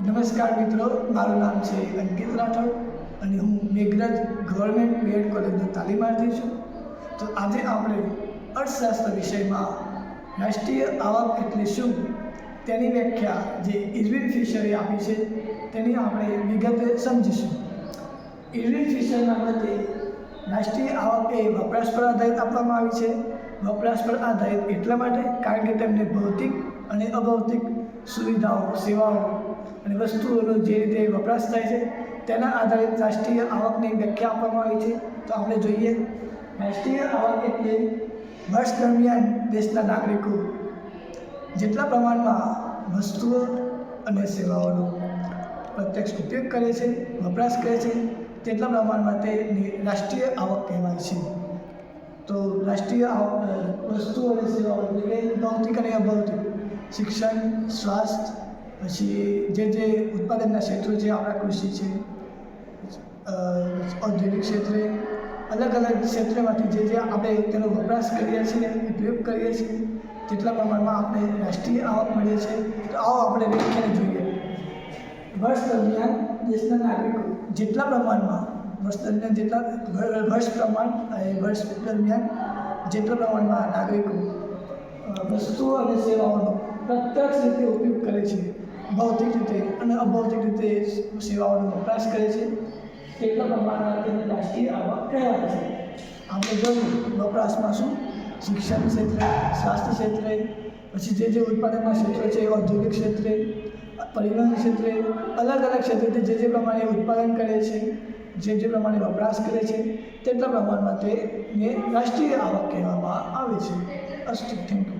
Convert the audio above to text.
નમસ્કાર મિત્રો, મારું નામ છે અંકિત રાઠોડ અને હું મેઘરજ ગવર્મેન્ટ બીએડ કોલેજનો તાલીમાર્થી છું. તો આજે આપણે અર્થશાસ્ત્ર વિષયમાં રાષ્ટ્રીય આવક એટલે શું તેની વ્યાખ્યા જે ઇરવિન ફિશરે આપી છે તેની આપણે વિગતે સમજીશું. ઇરવિન ફિશરના મતે રાષ્ટ્રીય આવક એ વપરાશ પર આધારિત આપવામાં આવી છે. વપરાશ પર આધારિત એટલા માટે કારણ કે તેમને ભૌતિક અને અભૌતિક સુવિધાઓ, સેવાઓ અને વસ્તુઓનો જે રીતે વપરાશ થાય છે તેના આધારિત રાષ્ટ્રીય આવકની વ્યાખ્યા આપવામાં આવી છે. તો આપણે જોઈએ, રાષ્ટ્રીય આવક એટલે વર્ષ દરમિયાન દેશના નાગરિકો જેટલા પ્રમાણમાં વસ્તુઓ અને સેવાઓનો પ્રત્યક્ષ ઉપયોગ કરે છે, વપરાશ કરે છે, તેટલા પ્રમાણમાં તેની રાષ્ટ્રીય આવક કહેવાય છે. તો રાષ્ટ્રીય આવક વસ્તુઓ અને સેવાઓ એટલે કે ભૌતિક અને અભૌતિક, શિક્ષણ, સ્વાસ્થ્ય, પછી જે ઉત્પાદનના ક્ષેત્રો છે, આપણા કૃષિ છે, ઔદ્યોગિક ક્ષેત્રે, અલગ અલગ ક્ષેત્રમાંથી જે આપણે તેનો વપરાશ કરીએ છીએ, ઉપયોગ કરીએ છીએ, તેટલા પ્રમાણમાં આપણે રાષ્ટ્રીય આવક મળે છે. તો આવો આપણે વ્યાખ્યાને જોઈએ. વર્ષ દરમિયાન દેશના નાગરિકો જેટલા પ્રમાણમાં વર્ષ દરમિયાન જેટલા પ્રમાણમાં નાગરિકો વસ્તુઓ અને સેવાઓનો પ્રત્યક્ષ રીતે ઉપયોગ કરે છે, ભૌતિક રીતે અને અભૌતિક રીતે સેવાઓનો વપરાશ કરે છે, તેટલા પ્રમાણમાં તેને રાષ્ટ્રીય આવક કહેવાય છે. આપણે જોયું વપરાશમાં શું, શિક્ષણ ક્ષેત્રે, સ્વાસ્થ્ય ક્ષેત્રે, પછી જે ઉત્પાદનના ક્ષેત્રો છે, ઔદ્યોગિક ક્ષેત્રે, પરિવહન ક્ષેત્રે, અલગ અલગ ક્ષેત્રે જે પ્રમાણે ઉત્પાદન કરે છે, જે પ્રમાણે વપરાશ કરે છે, તેટલા પ્રમાણમાં તેને રાષ્ટ્રીય આવક કહેવામાં આવે છે. અસ્તુ, થેન્ક યુ.